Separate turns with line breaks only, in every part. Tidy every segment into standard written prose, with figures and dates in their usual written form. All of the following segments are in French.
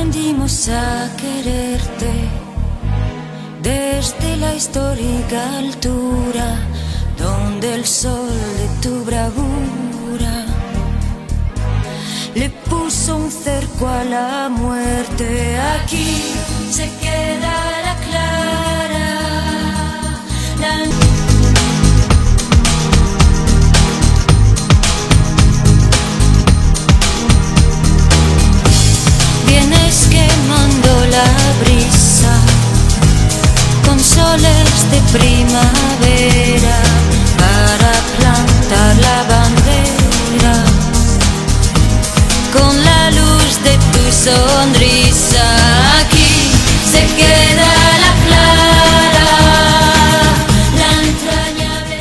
Aprendimos a quererte desde la histórica altura donde el sol de tu bravura le puso un cerco a la muerte. Aquí se queda la clara, vienes quemando la brisa con soles de primavera para plantar la bandera con la luz de tu sonrisa. Aquí se queda la clara, la entrañable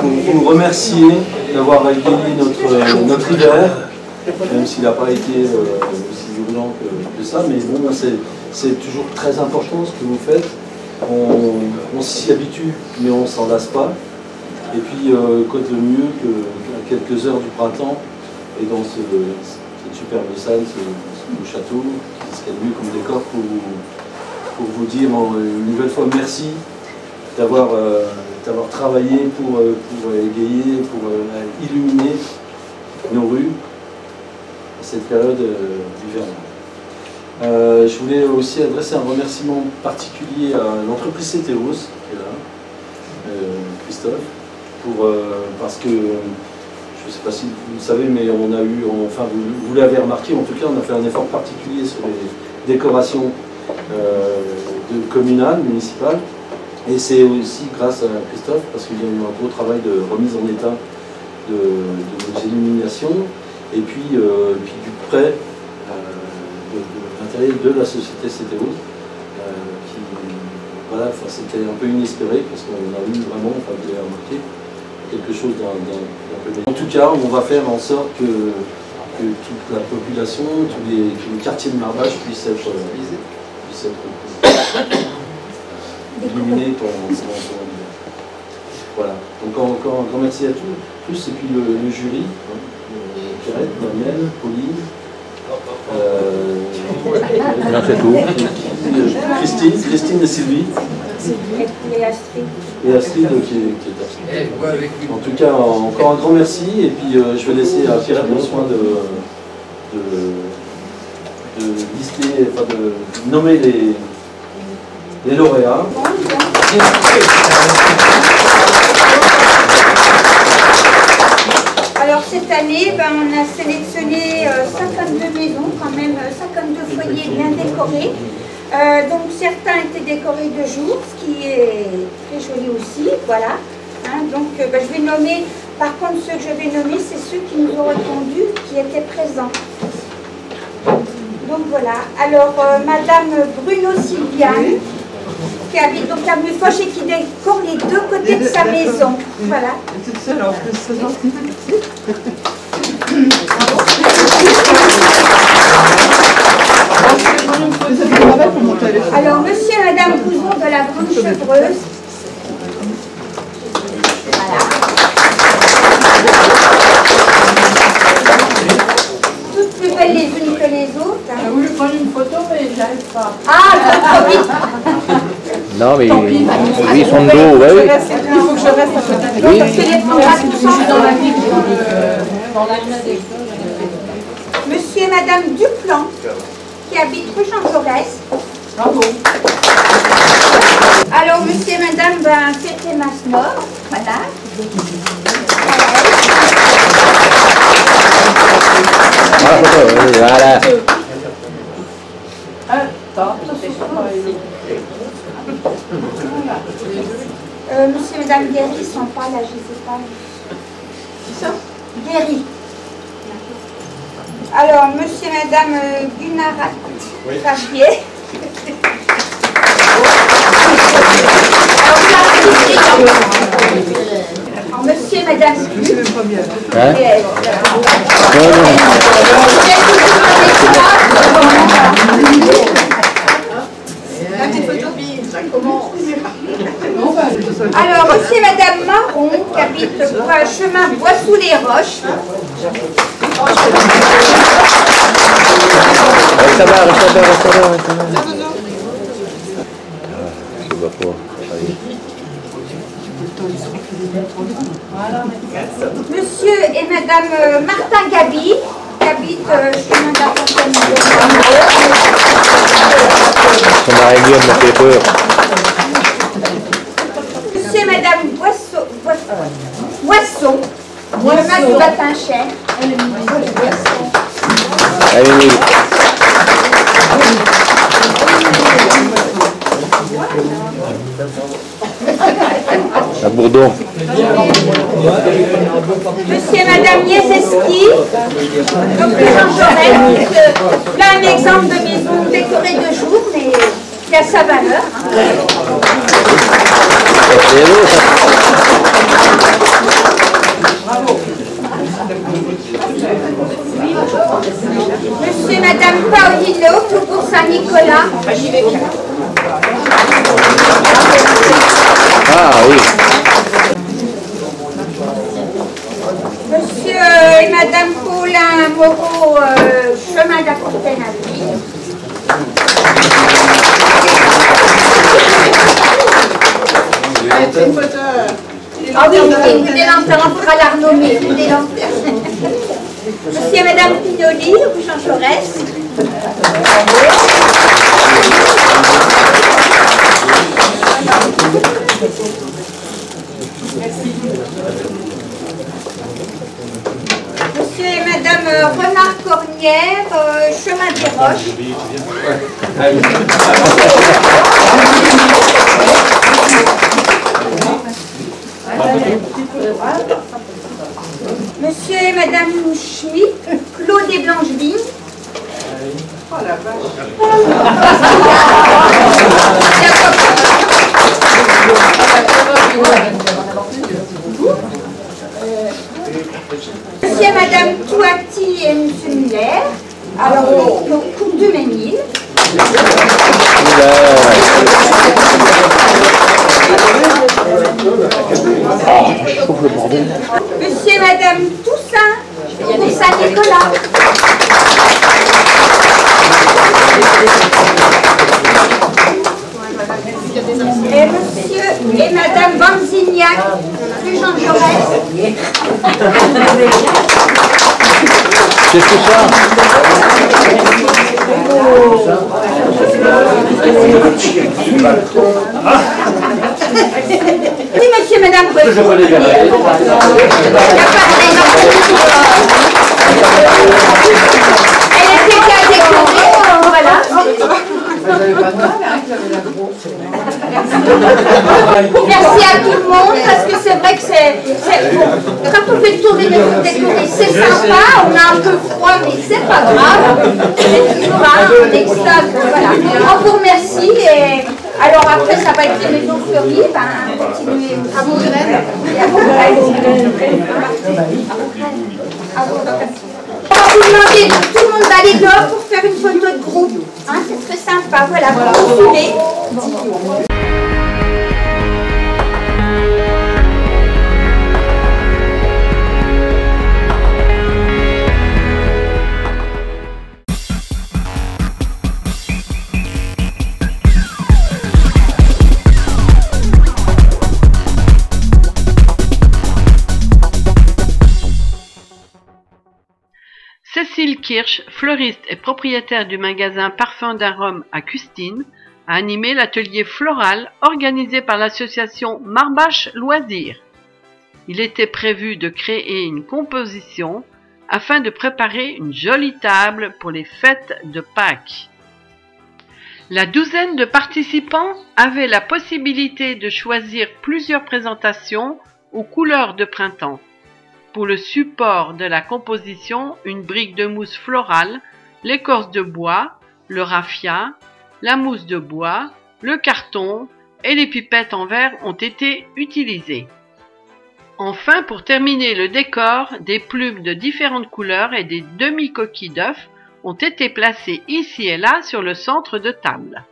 vous remercier d'avoir égayé notre hiver, même s'il n'a pas été aussi violent que ça, mais bon, c'est toujours très important ce que vous faites. On s'y habitue, mais on ne s'en lasse pas. Et puis, quoi de mieux qu'à quelques heures du printemps, et dans cette superbe salle, ce château, ce qu'il y a de mieux comme décor pour vous dire une nouvelle fois merci d'avoir travaillé pour égayer, pour illuminer nos rues à cette période hivernale. Je voulais aussi adresser un remerciement particulier à l'entreprise CTEOS, qui est là, Christophe, parce que, je ne sais pas si vous le savez, mais on a eu, enfin vous l'avez remarqué, en tout cas on a fait un effort particulier sur les décorations communales, municipales, et c'est aussi grâce à Christophe, parce qu'il y a eu un gros travail de remise en état de nos illuminations, et puis du prêt de l'intérieur de la société CTEOS, qui, voilà, c'était un peu inespéré, parce qu'on a eu vraiment, enfin vous l'avez remarqué, quelque chose d'un peu meilleur. En tout cas, on va faire en sorte que toute la population, tous les quartiers de Marbach puissent être illuminés pendant l'hiver. Voilà. Donc encore un grand merci à tous, et puis le jury, Pierrette, Daniel, Pauline, Christine et Sylvie. Et Astrid qui est absente. En tout cas, encore un grand merci, et puis je vais laisser à Pierrette le soin de lister, enfin de nommer les lauréats.
Alors cette année, on a sélectionné 52 maisons, quand même 52 foyers bien décorés. Donc certains étaient décorés de jour, ce qui est très joli aussi, voilà. Donc je vais nommer, par contre ceux que je vais nommer, c'est ceux qui nous ont répondu, qui étaient présents. Donc voilà, alors Madame Bruno Sylviane, qui habite donc à Mufoche et qui décore les deux côtés de sa maison. Voilà. Alors, monsieur et madame Couson de la Grande Chevreuse. Voilà. Toutes plus belles les unes que les autres.
Je voulais prendre une photo, mais j'arrive pas.
Ah, trop vite.
Non, mais oui, son dos, oui.
Il faut que je reste à côté.
Oui.
Parce que les prendra tous ensemble.
Dans la
Monsieur et madame Duplan, qui habitent rue Jean Jaurès.
Bravo.
Alors, monsieur et madame, fêtez Masnor. Voilà.
Voilà.
Attends,
Monsieur et madame Guéry ne sont pas là, je ne sais pas.
c'est ça.
Guéry. Alors, monsieur et madame Gunarat Fabier. Alors, monsieur et madame
Hein?
Alors, monsieur et madame Marron, qui habitent chemin Bois-sous-les-Roches.
Ça va, reste là.
Monsieur et madame Martin Gabi, qui habitent chemin de la Fontaine.
Son mari Guillaume m'a fait peur.
Monsieur et madame Boisson, chemin du Batin-Cher.
Allez, oui. À Bourdon.
Monsieur et madame Niezeski, donc Jean Jaurès, là un exemple de maison décorée de jour, mais qui a sa valeur.
C'est beau, ça.
Monsieur et Madame Paolillo, Faubourg Saint-Nicolas.
Ah oui.
Monsieur et Madame Paulin Moreau, chemin de la Fontaine à Ville. Ah oui, des lanternes, on fera la renommer, des lanternes. Monsieur et Madame Pinoli, rue Jean Jaurès. Monsieur et Madame Renard Cornière, chemin des Roches. Monsieur et Madame Schmitt, Clos des Blanchevignes. Oh la Monsieur et Madame Touati et Monsieur Muller. Alors, coupe de Ménil.
Je trouve le bordel.
Monsieur et Madame Toussaint, de Saint-Nicolas. Et Monsieur et Madame Banzignac, rue Jean Jaurès.
C'est tout ça.
Oui, monsieur et madame Gauthier.
Je connais bien.
Elle était bien décorée, voilà. Merci à tout le monde, parce que c'est vrai que c'est bon. Quand on fait le tour des décorés, c'est sympa, on a un peu froid, mais c'est pas grave. C'est toujours un extase, voilà. On vous remercie et alors après ça va être les maisons fleuries, continuez à vos grèves. On va vous demander, tout le monde d'aller dehors pour faire une photo de groupe. Hein, c'est très sympa, voilà, vous voulez.
Cécile Kirsch, fleuriste et propriétaire du magasin Parfums d'Arôme à Custine, a animé l'atelier floral organisé par l'association Marbache Loisirs. Il était prévu de créer une composition afin de préparer une jolie table pour les fêtes de Pâques. La douzaine de participants avait la possibilité de choisir plusieurs présentations aux couleurs de printemps. Pour le support de la composition, une brique de mousse florale, l'écorce de bois, le raffia, la mousse de bois, le carton et les pipettes en verre ont été utilisées. Enfin, pour terminer le décor, des plumes de différentes couleurs et des demi-coquilles d'œufs ont été placées ici et là sur le centre de table.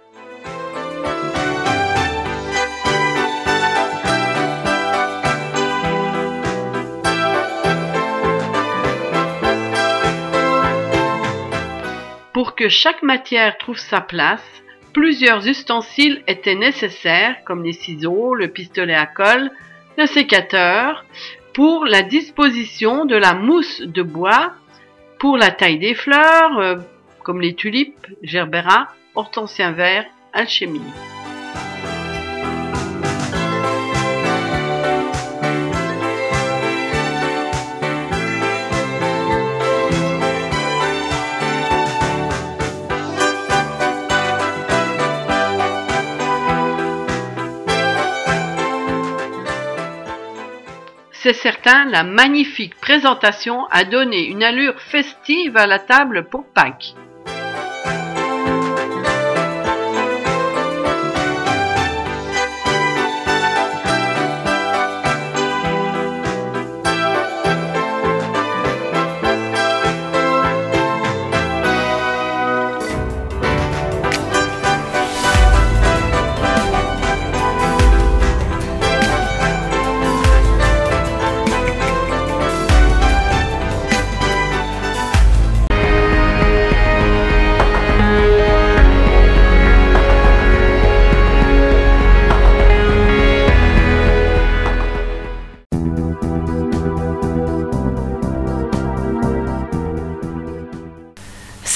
Pour que chaque matière trouve sa place, plusieurs ustensiles étaient nécessaires, comme les ciseaux, le pistolet à colle, le sécateur, pour la disposition de la mousse de bois, pour la taille des fleurs, comme les tulipes, gerbera, hortensien vert, alchimie. C'est certain, la magnifique présentation a donné une allure festive à la table pour Pâques.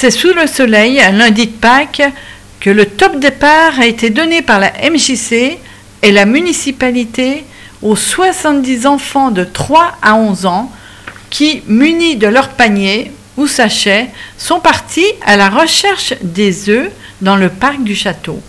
C'est sous le soleil, un lundi de Pâques, que le top départ a été donné par la MJC et la municipalité aux 70 enfants de 3 à 11 ans qui, munis de leur panier ou sachet, sont partis à la recherche des œufs dans le parc du château.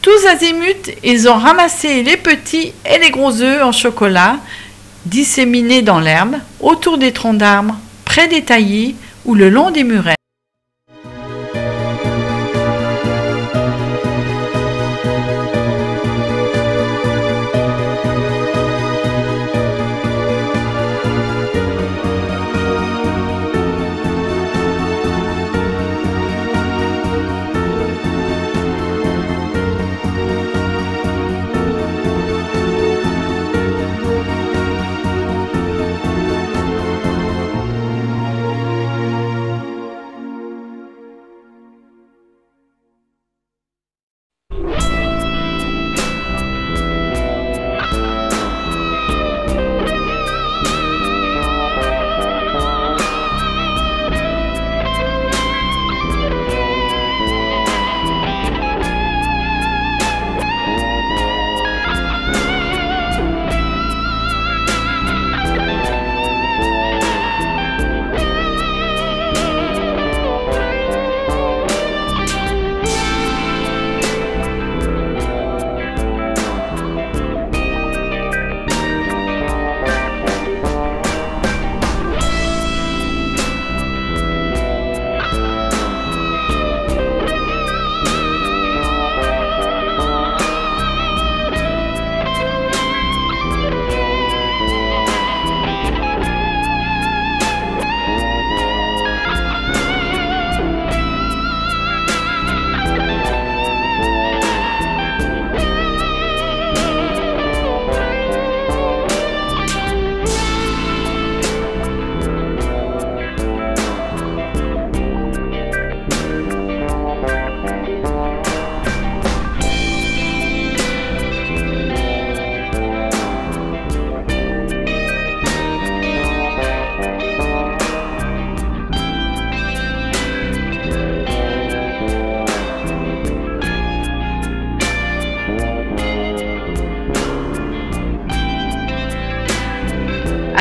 Tous azimuts, ils ont ramassé les petits et les gros œufs en chocolat, disséminés dans l'herbe, autour des troncs d'arbres, près des taillis ou le long des murets.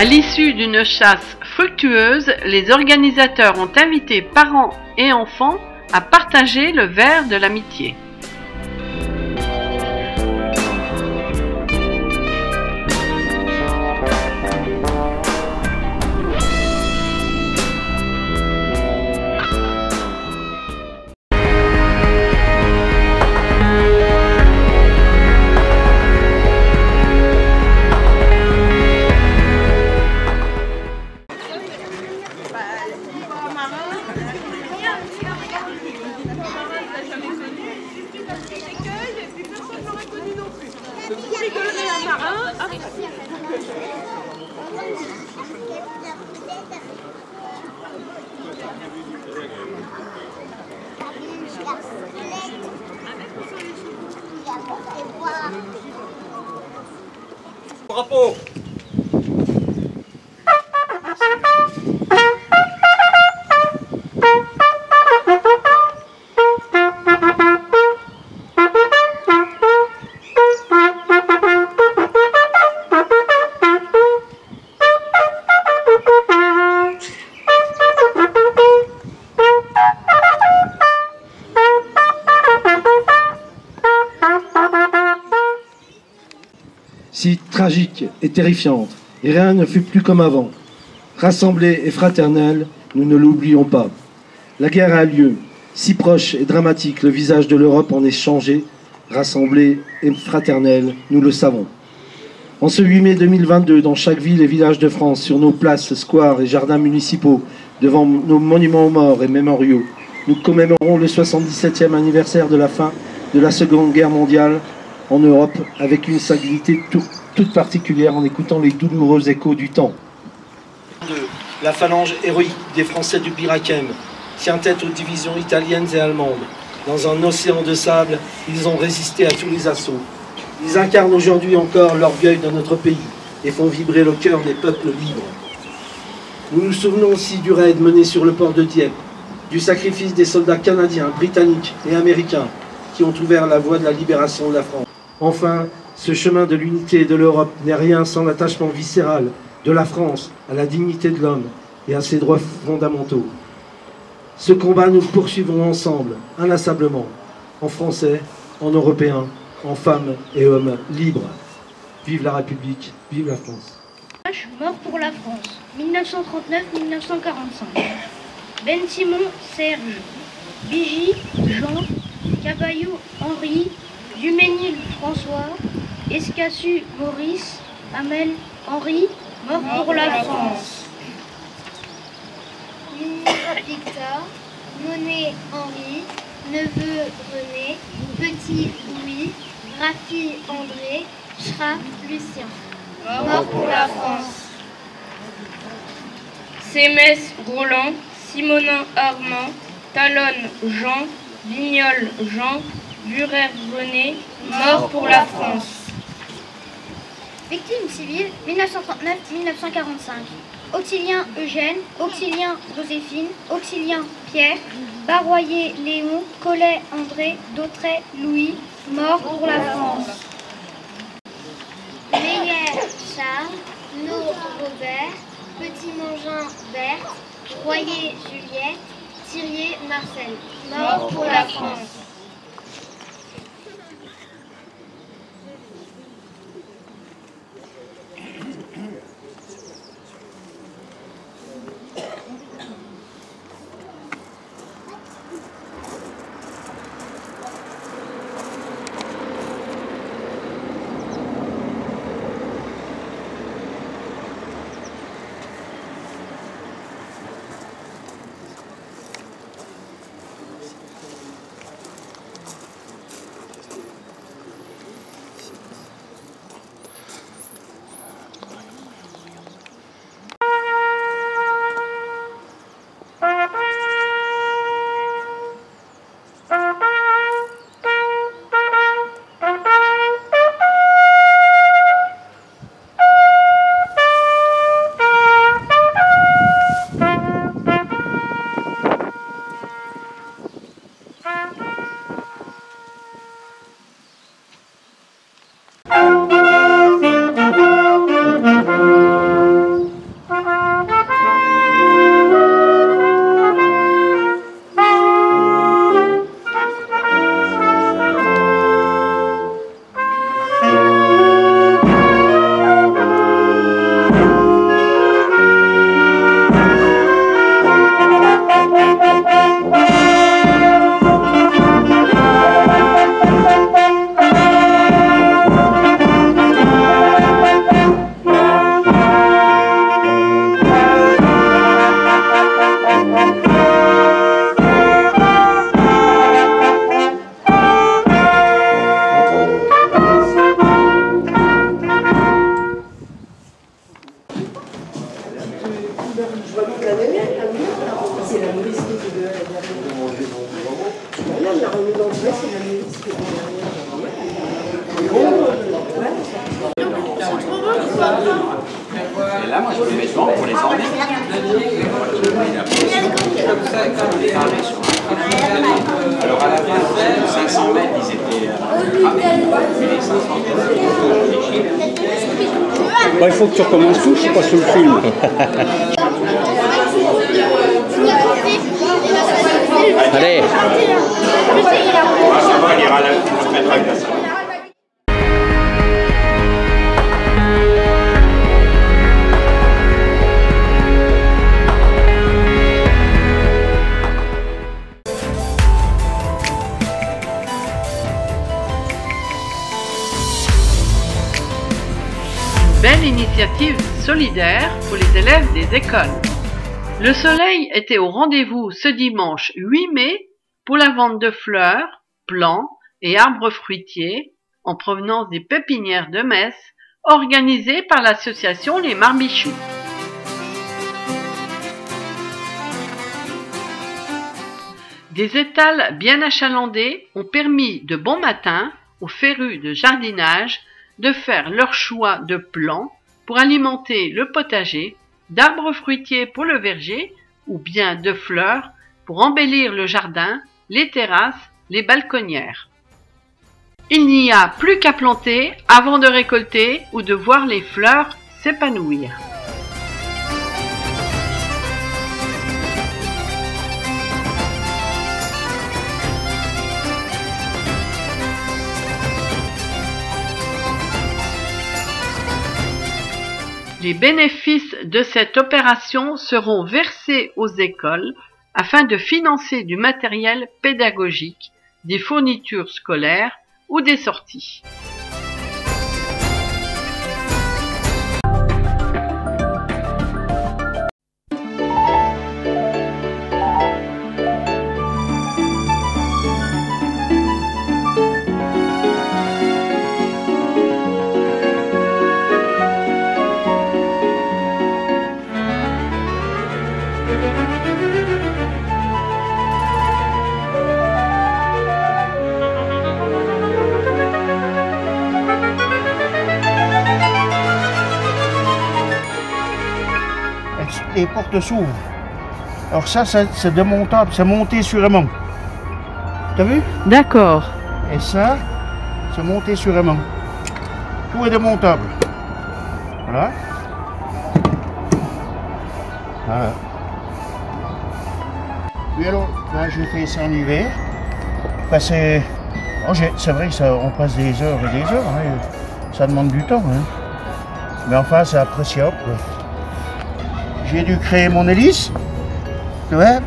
À l'issue d'une chasse fructueuse, les organisateurs ont invité parents et enfants à partager le verre de l'amitié.
Bravo.
Si tragique et terrifiante, et rien ne fut plus comme avant. Rassemblés et fraternels, nous ne l'oublions pas. La guerre a lieu, si proche et dramatique, le visage de l'Europe en est changé,
rassemblés et fraternels, nous le savons. En ce 8 mai 2022, dans chaque ville et village de France, sur nos places, squares et jardins municipaux, devant nos monuments aux morts et mémoriaux, nous commémorons le 77e anniversaire de la fin de la Seconde Guerre mondiale en Europe, avec une singularité toute particulière en écoutant les douloureux échos du temps. La phalange héroïque des Français du Piraquem tient tête aux divisions italiennes et allemandes. Dans un océan de sable, ils ont résisté à tous les assauts. Ils incarnent aujourd'hui encore l'orgueil de notre pays et font vibrer le cœur des peuples libres. Nous nous souvenons aussi du raid mené sur le port de Dieppe, du sacrifice des soldats canadiens, britanniques et américains qui ont ouvert la voie de la libération de la France. Enfin, ce chemin de l'unité de l'Europe n'est rien sans l'attachement viscéral de la France à la dignité de l'homme et à ses droits fondamentaux. Ce combat, nous le poursuivrons ensemble, inlassablement, en français, en européen, en femmes et hommes libres. Vive la République, vive la France.
Mort pour la France, 1939-1945. Ben Simon, Serge. Bigy, Jean. Cabaillou, Henri. Duménil, François. Escassu, Maurice. Hamel, Henri. Mort pour la France.
Victor. Monet, Henri. Neveu, René. Petit, Louis. Rafi, André. Schrapp, Lucien.
Mort pour la France. Sémès, Roland. Simonin, Armand. Talonne, Jean. Vignol, Jean. Burer, René. Mort pour la France.
Victime civile, 1939-1945. Auxilien Eugène, Auxilien Joséphine, Auxilien Pierre, Barroyer Léon, Collet André, Dautray Louis, mort pour la France. Meyer Charles, No Robert, Petit Mangin Berthe, Royer Juliette, Thirier Marcel, mort pour la France.
Et là, moi, je fais souvent pour les emmener. Alors, à la fin, 500 mètres, ils étaient mais les 500 mètres,
il faut que tu recommences tout, je suis pas sur le film.
Allez.
ça va, il ira là, on se mettra avec la salle.
belle initiative solidaire pour les élèves des écoles. Le soleil était au rendez-vous ce dimanche 8 mai pour la vente de fleurs, plants et arbres fruitiers en provenance des pépinières de Metz organisées par l'association Les Marbichous. Des étals bien achalandés ont permis de bon matin aux férus de jardinage de faire leur choix de plants pour alimenter le potager, d'arbres fruitiers pour le verger ou bien de fleurs pour embellir le jardin, les terrasses, les balconnières. Il n'y a plus qu'à planter avant de récolter ou de voir les fleurs s'épanouir. Les bénéfices de cette opération seront versés aux écoles afin de financer du matériel pédagogique, des fournitures scolaires ou des sorties.
Les portes s'ouvrent. Alors ça, c'est démontable, c'est monté sur aimant. T'as vu?
D'accord.
Et ça, c'est monté sur aimant. Tout est démontable. Voilà. Voilà. Puis alors, là, j'ai fait ça en hiver. Ben, c'est vrai qu'on passe des heures et des heures. Hein. Ça demande du temps. Hein. Mais enfin, c'est appréciable. J'ai dû créer mon hélice. Ouais.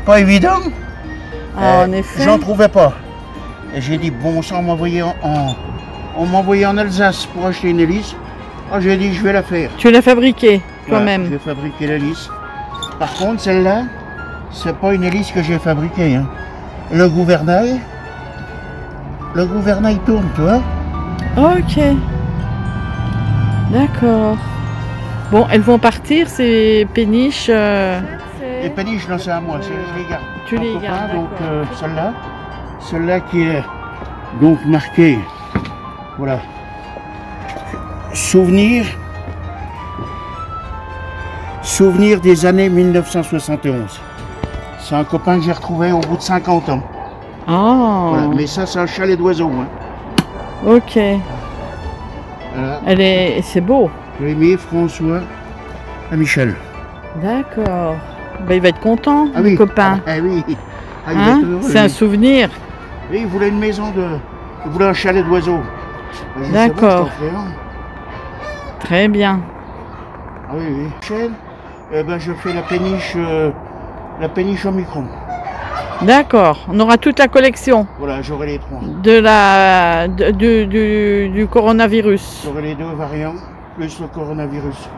Pas évident.
En effet.
J'en trouvais pas. Et j'ai dit, bon sang, on m'a envoyé en Alsace pour acheter une hélice. Ah, j'ai dit, je vais la faire.
Tu l'as fabriquée toi-même?
J'ai fabriqué l'hélice. Par contre, celle-là, c'est pas une hélice que j'ai fabriquée. Hein. Le gouvernail tourne, tu vois.
Ok. D'accord. Bon, elles vont partir, ces péniches.
Les péniches, non, c'est à moi, je les garde.
Tu les gardes.
Donc celle-là qui est donc marquée, voilà, souvenir des années 1971. C'est un copain que j'ai retrouvé au bout de 50 ans.
Oh.
Voilà. Mais ça, c'est un chalet d'oiseaux. Hein.
Ok.
Voilà.
C'est beau.
Rémi, François et Michel.
D'accord. Ben, il va être content,
ah,
le
oui.
copain.
Ah oui. Ah,
hein? C'est un souvenir.
Oui, il voulait une maison il voulait un chalet d'oiseaux.
D'accord. Très bien.
Ah oui, oui. Michel, ben, je fais la péniche Omicron.
D'accord. On aura toute la collection.
Voilà, j'aurai les trois.
Du coronavirus.
J'aurai les deux variants, plus le coronavirus.